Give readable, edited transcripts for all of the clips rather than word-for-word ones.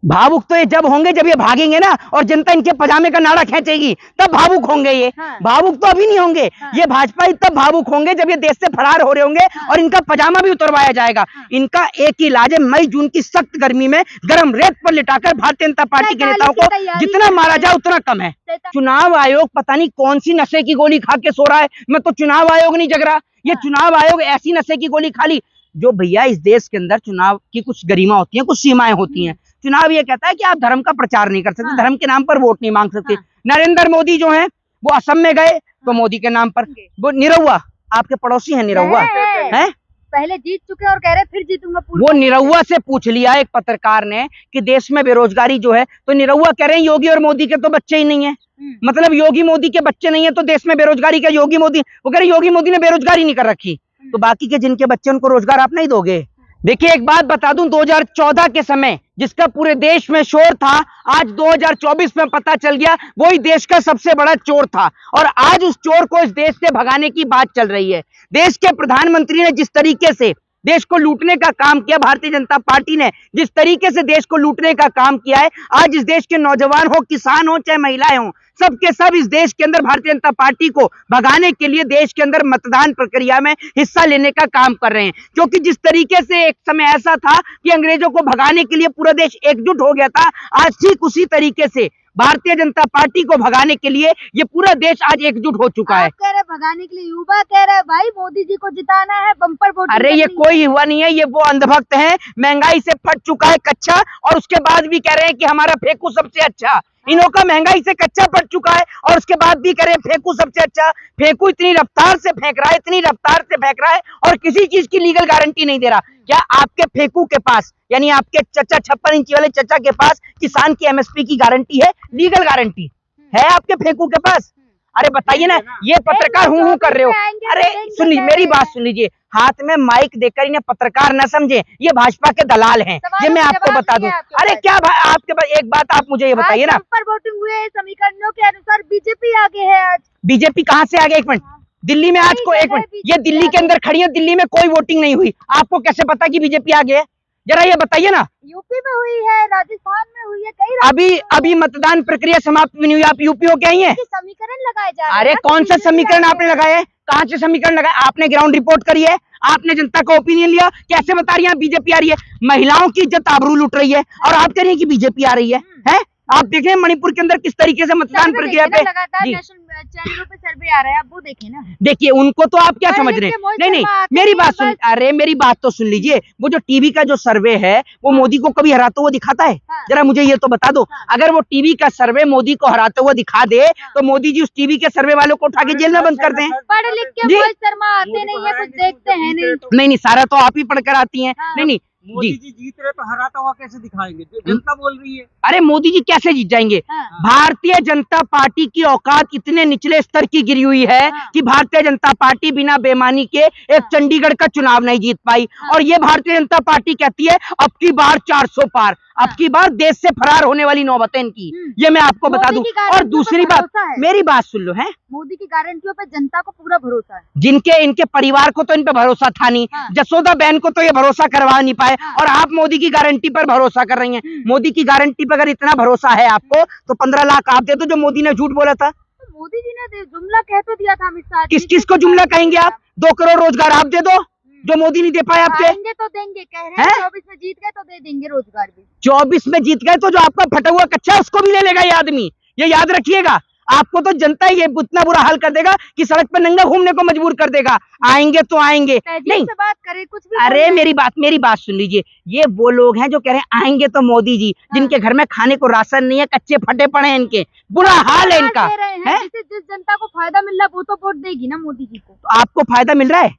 भावुक तो ये जब होंगे जब ये भागेंगे ना और जनता इनके पजामे का नाड़ा खींचेगी, तब भावुक होंगे ये। हाँ। भावुक तो अभी नहीं होंगे। हाँ। ये भाजपा तब भावुक होंगे जब ये देश से फरार हो रहे होंगे। हाँ। और इनका पजामा भी उतरवाया जाएगा। हाँ। इनका एक ही इलाज है, मई जून की सख्त गर्मी में गर्म रेत पर लिटाकर भारतीय जनता पार्टी के नेताओं को जितना मारा जाए उतना कम है। चुनाव आयोग पता नहीं कौन सी नशे की गोली खा के सो रहा है। मैं तो चुनाव आयोग नहीं जग रहा, ये चुनाव आयोग ऐसी नशे की गोली खा ली। जो भैया इस देश के अंदर चुनाव की कुछ गरिमा होती है, कुछ सीमाएं होती हैं। चुनाव ये कहता है कि आप धर्म का प्रचार नहीं कर सकते। हाँ। धर्म के नाम पर वोट नहीं मांग सकते। नरेंद्र मोदी जो हैं वो असम में गए तो मोदी के नाम पर, वो निरहुआ आपके पड़ोसी हैं, निरहुआ हैं, पहले जीत चुके और कह रहे फिर जीतूंगा। वो निरहुआ से पूछ लिया एक पत्रकार ने कि देश में बेरोजगारी जो है, तो निरहुआ कह रहे हैं योगी और मोदी के तो बच्चे ही नहीं है। मतलब योगी मोदी के बच्चे नहीं है तो देश में बेरोजगारी का योगी मोदी, वो कह रहे योगी मोदी ने बेरोजगारी नहीं कर रखी, तो बाकी के जिनके बच्चे उनको रोजगार आप नहीं दोगे। देखिए एक बात बता दूं, 2014 के समय जिसका पूरे देश में शोर था, आज 2024 में पता चल गया वही देश का सबसे बड़ा चोर था। और आज उस चोर को इस देश से भगाने की बात चल रही है। देश के प्रधानमंत्री ने जिस तरीके से देश को लूटने का काम किया, भारतीय जनता पार्टी ने जिस तरीके से देश को लूटने का काम किया है, आज इस देश के नौजवान हो, किसान हो, चाहे महिलाएं हो, सबके सब इस देश के अंदर भारतीय जनता पार्टी को भगाने के लिए देश के अंदर मतदान प्रक्रिया में हिस्सा लेने का काम कर रहे हैं। क्योंकि जिस तरीके से एक समय ऐसा था कि अंग्रेजों को भगाने के लिए पूरा देश एकजुट हो गया था, आज ठीक उसी तरीके से भारतीय जनता पार्टी को भगाने के लिए ये पूरा देश आज एकजुट हो चुका है। कह रहे भगाने के लिए, युवा कह रहा है भाई मोदी जी को जिताना है, बम्पर वोट। अरे ये कोई युवा नहीं है, ये वो अंधभक्त है, महंगाई से फट चुका है कच्चा, और उसके बाद भी कह रहे हैं कि हमारा फेंकू सबसे अच्छा। इन्हों का महंगाई से कच्चा पड़ चुका है और उसके बाद भी कह रहे हैं फेंकू सबसे अच्छा। फेंकू इतनी रफ्तार से फेंक रहा है, इतनी रफ्तार से फेंक रहा है और किसी चीज की लीगल गारंटी नहीं दे रहा। क्या आपके फेंकू के पास, यानी आपके चचा 56 इंची वाले चचा के पास किसान की एमएसपी की गारंटी है, लीगल गारंटी है आपके फेंकू के पास? अरे बताइए ना, ये पत्रकार हूं कर रहे हो। अरे सुन लीजिए, मेरी बात सुन लीजिए, हाथ में माइक देकर इन्हें पत्रकार न समझे, ये भाजपा के दलाल हैं। ये मैं आपको बता दूं। अरे क्या आपके पास एक बात आप मुझे ये बताइए ना, पर वोटिंग हुए है, समीकरणों के अनुसार बीजेपी आगे है। आज बीजेपी कहाँ से आगे? एक मिनट, दिल्ली में आज को, एक मिनट, ये दिल्ली के अंदर खड़ी है, दिल्ली में कोई वोटिंग नहीं हुई, आपको कैसे पता कि बीजेपी आगे है? जरा ये बताइए ना। यूपी में हुई है, राजस्थान में हुई है, कई अभी मतदान प्रक्रिया समाप्त भी नहीं हुई, आप यूपी हो के आई हैं? समीकरण लगाए जा रहे हैं। अरे कौन सा समीकरण आपने लगाया है? कहाँ से समीकरण लगाया? आपने ग्राउंड रिपोर्ट करी है, आपने जनता का ओपिनियन लिया, कैसे बता रही है बीजेपी आ रही है? महिलाओं की इज्जत आबरू लुट रही है और आप कह रही है कि बीजेपी आ रही है? आप देखें मणिपुर के अंदर किस तरीके से मतदान प्रक्रिया पे चैनलों पे सर्वे आ रहा है, आप वो देखें ना। देखिए उनको तो आप क्या समझ रहे हैं? नहीं, मेरी बात सुन, अरे मेरी बात तो सुन लीजिए। वो जो टीवी का जो सर्वे है वो मोदी को कभी हराते हुए दिखाता है? जरा मुझे ये तो बता दो। अगर वो टीवी का सर्वे मोदी को हराते हुए दिखा दे तो मोदी जी उस टीवी के सर्वे वालों को उठा के जेल में बंद कर दें। पढ़ लिख के रोहित शर्मा आते नहीं है, कुछ देखते हैं नहीं, सारा तो आप ही पढ़कर आती हैं। नहीं मोदी जी जीत रहे तो हराता हुआ कैसे दिखाएंगे? जनता बोल रही है। अरे मोदी जी कैसे जीत जाएंगे? भारतीय जनता पार्टी की औकात इतने निचले स्तर की गिरी हुई है कि भारतीय जनता पार्टी बिना बेईमानी के एक चंडीगढ़ का चुनाव नहीं जीत पाई। और ये भारतीय जनता पार्टी कहती है अब की बार 400 पार, अब की बार देश से फरार होने वाली नौबत है इनकी, ये मैं आपको बता दूं। और दूसरी बात, मेरी बात सुन लो, है मोदी की गारंटियों पे जनता को पूरा भरोसा है। जिनके इनके परिवार को तो इन पे भरोसा था नहीं, जसोदा बहन को तो ये भरोसा करवा नहीं पाए, और आप मोदी की गारंटी पर भरोसा कर रही हैं। मोदी की गारंटी पर अगर इतना भरोसा है आपको तो 15 लाख आप दे दो जो मोदी ने झूठ बोला था। मोदी जी ने जुमला कह तो दिया था अमित शाह। किस को जुमला कहेंगे आप? 2 करोड़ रोजगार आप दे दो जो मोदी नहीं दे पाए आपके। देंगे तो देंगे, कह रहे हैं 24 में जीत गए तो दे देंगे रोजगार भी। 24 में जीत गए तो जो आपका फटा हुआ कच्चा है उसको भी ले लेगा ये आदमी, ये याद रखिएगा। आपको तो जनता ये इतना बुरा हाल कर देगा कि सड़क पर नंगा घूमने को मजबूर कर देगा। आएंगे तो आएंगे नहीं से बात करें कुछ भी। अरे मेरी बात सुन लीजिए, ये वो लोग हैं जो कह रहे हैं आएंगे तो मोदी जी, जिनके घर में खाने को राशन नहीं है, कच्चे फटे पड़े हैं, इनके बुरा हाल है इनका। जिस जनता को फायदा मिल रहा है वो तो वोट देगी ना मोदी जी को। तो आपको फायदा मिल रहा है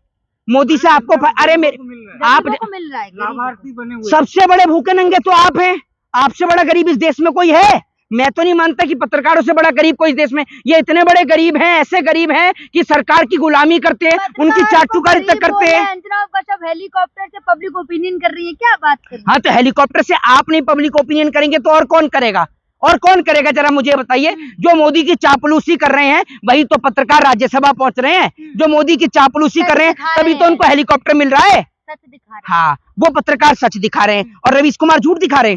मोदी से? आपको अरे मेरे आप मिल रहा है, लाभार्थी बने हुए। सबसे बड़े भूखे नंगे तो आप हैं। आपसे बड़ा गरीब इस देश में कोई है? मैं तो नहीं मानता कि पत्रकारों से बड़ा गरीब कोई इस देश में। ये इतने बड़े गरीब हैं, ऐसे गरीब हैं कि सरकार की गुलामी करते हैं, उनकी चाटुकारी तक करते हैं। सब हेलीकॉप्टर से पब्लिक ओपिनियन कर रही है, क्या बात कर रही है? हाँ तो हेलीकॉप्टर से आप नहीं पब्लिक ओपिनियन करेंगे तो और कौन करेगा? और कौन करेगा? जरा मुझे बताइए। जो मोदी की चापलूसी कर रहे हैं वही तो पत्रकार राज्यसभा पहुंच रहे हैं। जो मोदी की चापलूसी कर रहे हैं तभी तो उनको हेलीकॉप्टर मिल रहा है। सच दिखा रहे हैं। हाँ, वो पत्रकार सच दिखा रहे हैं और रवीश कुमार झूठ दिखा रहे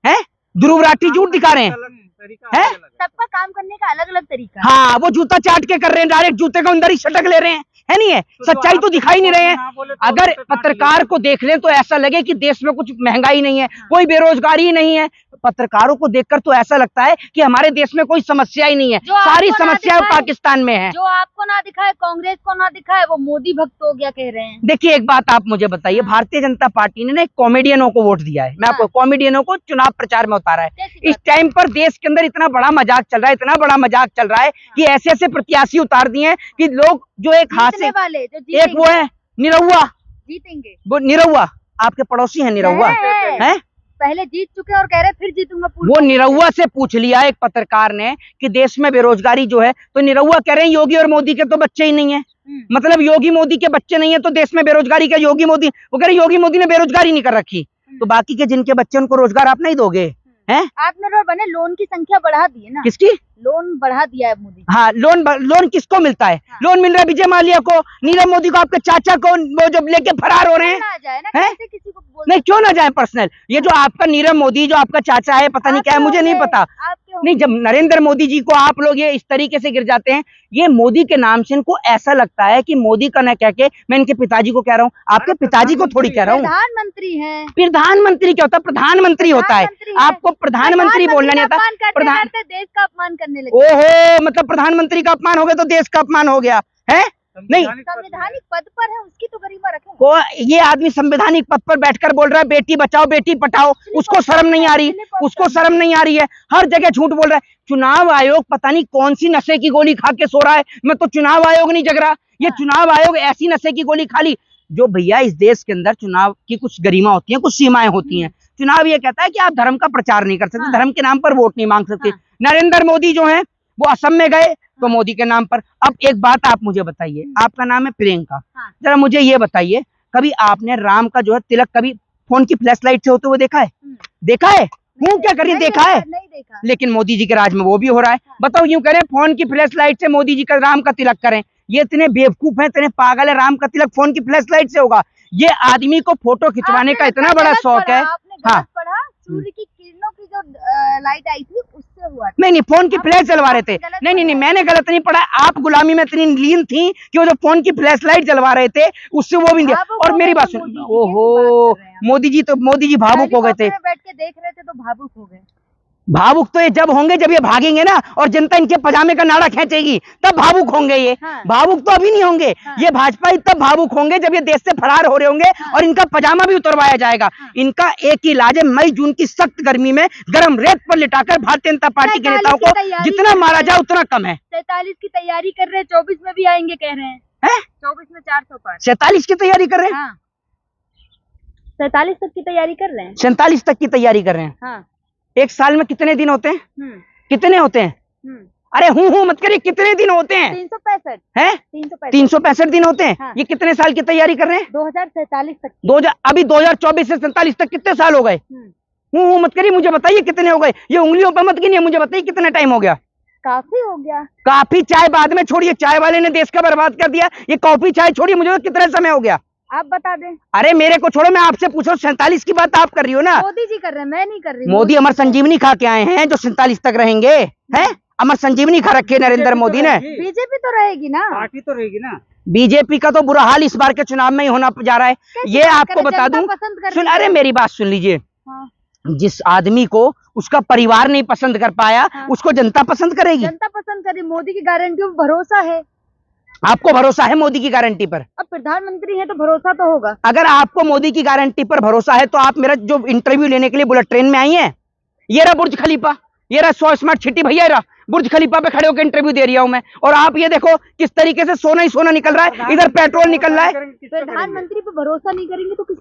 हैं। ध्रुव राठी झूठ दिखा रहे हैं, तरीका है? अलग है। सबका काम करने का अलग अलग तरीका है। हाँ वो जूता चाट के कर रहे हैं, डायरेक्ट जूते को अंदर ही छटक ले रहे हैं, है नहीं है? तो जो सच्चाई तो आप दिखाई नहीं रहे हैं। ना बोले तो अगर उसे काट पत्रकार को देख लें तो ऐसा लगे कि देश में कुछ महंगाई नहीं है, कोई बेरोजगारी ही नहीं है। पत्रकारों को देखकर तो ऐसा लगता है कि हमारे देश में कोई समस्या ही नहीं है, जो आपको सारी ना समस्याएं दिखाए- पाकिस्तान में है। जो आपको ना दिखाए, कांग्रेस को ना दिखाए, वो मोदी भक्त हो गया कह रहे हैं। देखिए एक बात आप मुझे बताइए, भारतीय जनता पार्टी ने ना एक कॉमेडियनों को वोट दिया है, मैं आपको कॉमेडियनों को चुनाव प्रचार में उतारा है। कैसी इस टाइम पर देश के अंदर इतना बड़ा मजाक चल रहा है, इतना बड़ा मजाक चल रहा है कि ऐसे ऐसे प्रत्याशी उतार दिए हैं कि लोग जो एक हाथ से, जीतने वाले जो एक वो है निरहुआ, जीतेंगे, वो निरहुआ आपके पड़ोसी है निरहुआ, है पहले जीत चुके और कह रहे फिर जीतूंगा। वो निरहुआ से पूछ लिया एक पत्रकार ने कि देश में बेरोजगारी जो है, तो निरहुआ कह रहे हैं योगी और मोदी के तो बच्चे ही नहीं है। मतलब योगी मोदी के बच्चे नहीं है तो देश में बेरोजगारी का योगी मोदी, वो कह रहे योगी मोदी ने बेरोजगारी नहीं कर रखी, तो बाकी के जिनके बच्चे उनको रोजगार आप नहीं दोगे, हैं? आत्मनिर्भर बने, लोन की संख्या बढ़ा दी है ना, किसकी? लोन बढ़ा दिया है मोदी। हाँ लोन किसको मिलता है? लोन मिल रहा है विजय माल्या को, नीरव मोदी को, आपके चाचा को, वो जो लेके फरार हो रहे हैं। ना जाए ना, हैं? कैसे किसी को बोल नहीं क्यों ना जाए पर्सनल, ये जो आपका नीरव मोदी जो आपका चाचा है, पता नहीं क्या है, मुझे नहीं पता। नहीं जब नरेंद्र मोदी जी को आप लोग ये इस तरीके से गिर जाते हैं, ये मोदी के नाम से इनको ऐसा लगता है कि मोदी का न कह के मैं इनके पिताजी को कह रहा हूँ, आपके पिताजी को थोड़ी कह रहा हूँ। प्रधानमंत्री है, प्रधानमंत्री क्या होता है? प्रधानमंत्री होता है, आपको प्रधानमंत्री बोलना नहीं आता। प्रधान देश का अपमान करने लगे। ओहो, मतलब प्रधानमंत्री का अपमान हो गया तो देश का अपमान हो गया है? नहीं, संवैधानिक पद पर है, उसकी तो गरिमा रखें। को ये आदमी संवैधानिक पद पर बैठकर बोल रहा है बेटी बचाओ बेटी पढ़ाओ, उसको शर्म नहीं आ रही, उसको शर्म नहीं आ रही है, हर जगह झूठ बोल रहा है। चुनाव आयोग पता नहीं कौन सी नशे की गोली खा के सो रहा है, मैं तो चुनाव आयोग नहीं जग रहा, ये चुनाव आयोग ऐसी नशे की गोली खा ली। जो भैया इस देश के अंदर चुनाव की कुछ गरिमा होती है, कुछ सीमाएं होती हैं। चुनाव ये कहता है कि आप धर्म का प्रचार नहीं कर सकते, धर्म के नाम पर वोट नहीं मांग सकते। नरेंद्र मोदी जो है वो असम में गए तो मोदी के नाम पर। अब एक बात आप मुझे बताइए, आपका नाम है प्रियंका, जरा मुझे ये बताइए, कभी आपने राम का जो है तिलक कभी फोन की फ्लैश लाइट से होते हुए देखा है? देखा है? हूँ क्या करिए, देखा है? नहीं देखा। लेकिन मोदी जी के राज में वो भी हो रहा है। बताओ यूं करें फोन की फ्लैश लाइट से मोदी जी का राम का तिलक करें, ये इतने बेवकूफ है, इतने पागल है, राम का तिलक फोन की फ्लैश लाइट से होगा? ये आदमी को फोटो खिंचवाने का इतना बड़ा शौक है। हाँ सूर्य की किरणों की जो लाइट आई थी उससे हुआ। नहीं फोन की फ्लैश जलवा रहे थे। नहीं मैंने गलत नहीं पढ़ा, आप गुलामी में इतनी लीन थी कि वो जो फोन की फ्लैश लाइट जलवा रहे थे उससे वो भी दिया। और मेरी बात सुन, ओहो मोदी जी भावुक हो गए थे, बैठ के देख रहे थे तो भावुक हो गए। भावुक तो ये जब होंगे जब ये भागेंगे ना और जनता इनके पजामे का नाड़ा खींचेगी, तब भावुक होंगे ये। भावुक तो अभी नहीं होंगे, ये भाजपा तब भावुक होंगे जब ये देश से फरार हो रहे होंगे और इनका पजामा भी उतरवाया जाएगा। इनका एक ही इलाज है, मई जून की सख्त गर्मी में गर्म रेत पर लिटाकर भारतीय जनता पार्टी के नेताओं को जितना मारा जाए उतना कम है। 47 की तैयारी कर रहे हैं, 24 में भी आएंगे कह रहे हैं। 24 में 400 पार। 47 की तैयारी कर रहे हैं? 47 तक की तैयारी कर रहे हैं। 47 तक की तैयारी कर रहे हैं। एक साल में कितने दिन होते हैं? कितने होते हैं? अरे हूँ मत करिए, कितने दिन होते हैं? 365 है, 365 दिन होते हैं। ये कितने साल की तैयारी कर रहे हैं? 2047 तक। अभी 2024 से 47 तक कितने साल हो गए? हूँ मत करिए, मुझे बताइए कितने हो गए। ये उंगलियों पर मत गिनिए, मुझे बताइए कितना टाइम हो गया? काफी हो गया। काफी चाय बाद में छोड़िए, चाय वाले ने देश का बर्बाद कर दिया। ये कॉफी चाय छोड़िए, मुझे तो कितना समय हो गया? आप बता दें। अरे मेरे को छोड़ो, मैं आपसे पूछो, 47 की बात आप कर रही हो ना? मोदी जी कर रहे हैं, मैं नहीं कर रही। मोदी अमर संजीवनी खा के आए हैं जो 47 तक रहेंगे, हैं? अमर संजीवनी खा रखे नरेंद्र मोदी ने। बीजेपी तो रहेगी ना, पार्टी तो रहेगी ना। बीजेपी का तो बुरा हाल इस बार के चुनाव में ही होना जा रहा है, ये आपको बता दूं। सुन, अरे मेरी बात सुन लीजिए, जिस आदमी को उसका परिवार नहीं पसंद कर पाया, उसको जनता पसंद करेगी। जनता पसंद करेगी, मोदी की गारंटी में भरोसा है। आपको भरोसा है मोदी की गारंटी पर? अब प्रधानमंत्री है तो भरोसा तो होगा। अगर आपको मोदी की गारंटी पर भरोसा है तो आप मेरा जो इंटरव्यू लेने के लिए बुलेट ट्रेन में आई हैं, ये रहा बुर्ज खलीफा, ये रहा 100 स्मार्ट सिटी भैया, रहा बुर्ज खलीफा पे खड़े होकर इंटरव्यू दे रहा हूं मैं, और आप ये देखो किस तरीके से सोना ही सोना निकल रहा है, इधर पेट्रोल निकल रहा है। प्रधानमंत्री पे भरोसा नहीं करेंगे तो किस?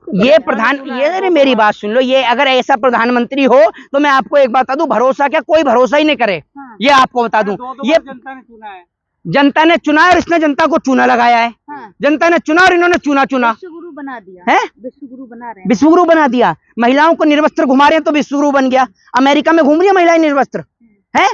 ये अरे मेरी बात सुन लो, ये अगर ऐसा प्रधानमंत्री हो तो मैं आपको एक बात बता दूं, भरोसा क्या, कोई भरोसा ही नहीं करे। ये आपको बता दूं, ये जनता ने चुना है, जनता ने चुना है और इसने जनता को चूना लगाया है। जनता ने चुना और इन्होंने चुना विश्वगुरु बना दिया है, विश्वगुरु बना रहे हैं, विश्वगुरु बना दिया। महिलाओं को निर्वस्त्र घुमा रहे हैं तो विश्वगुरु बन गया। अमेरिका में घूम रही है महिलाएं निर्वस्त्र, है?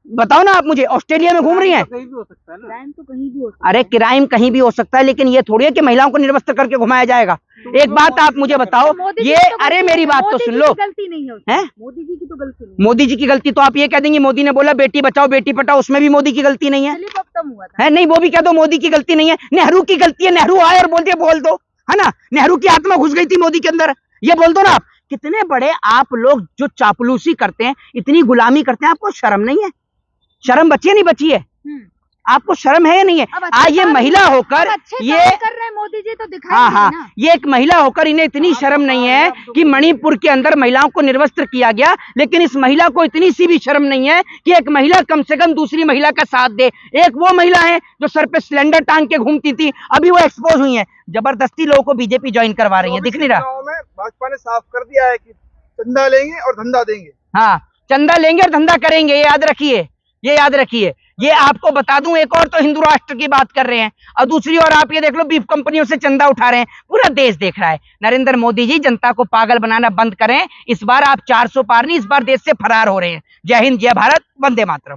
बताओ ना आप मुझे, ऑस्ट्रेलिया में घूम रही हैं। कहीं भी हो सकता है ना। क्राइम तो कहीं भी हो सकता अरे क्राइम कहीं भी हो सकता है, लेकिन ये थोड़ी है कि महिलाओं को निर्वस्त्र करके घुमाया जाएगा। एक बात आप मुझे बताओ, है। मोदी जी ये की तो अरे गलती मेरी नहीं- बात तो मोदी सुन जी लो। की गलती नहीं है उसमें। हैं? मोदी जी की तो गलती नहीं मोदी जी की गलती तो आप ये कह देंगे मोदी ने बोला बेटी बचाओ बेटी पढ़ाओ, उसमें भी मोदी की गलती नहीं है। स्लिप ऑफ टर्म हुआ था। है नहीं, वो भी कह दो मोदी की गलती नहीं है। नेहरू की गलती है, नेहरू आए और बोल दिए, बोल दो, है ना। नेहरू की आत्मा घुस गई थी मोदी के अंदर, ये बोल दो ना आप। कितने बड़े आप लोग जो चापलूसी करते हैं, इतनी गुलामी करते हैं, आपको शर्म नहीं है? शर्म बची है नहीं बची है? आपको शर्म है या नहीं है? अब अच्छे ये काम- महिला होकर अब अच्छे ये काम कर रहे हैं मोदी जी तो दिखाई हाँ नहीं हाँ ना। ये एक महिला होकर इन्हें इतनी शर्म नहीं है कि मणिपुर के अंदर महिलाओं को निर्वस्त्र किया गया, लेकिन इस महिला को इतनी सी भी शर्म नहीं है कि एक महिला कम से कम दूसरी महिला का साथ दे। एक वो महिला है जो सर पे सिलेंडर टांग के घूमती थी, अभी वो एक्सपोज हुई है। जबरदस्ती लोगों को बीजेपी ज्वाइन करवा रही है, दिख नहीं रहा। चुनाव में भाजपा ने साफ कर दिया है कि चंदा लेंगे और धंधा देंगे। हाँ, चंदा लेंगे और धंधा करेंगे, ये याद रखिए, ये याद रखिए। ये आपको बता दूं, एक और तो हिंदू राष्ट्र की बात कर रहे हैं और दूसरी ओर आप ये देख लो बीफ कंपनियों से चंदा उठा रहे हैं। पूरा देश देख रहा है। नरेंद्र मोदी जी, जनता को पागल बनाना बंद करें। इस बार आप 400 पार नहीं, इस बार देश से फरार हो रहे हैं। जय हिंद, जय भारत, वंदे मातरम।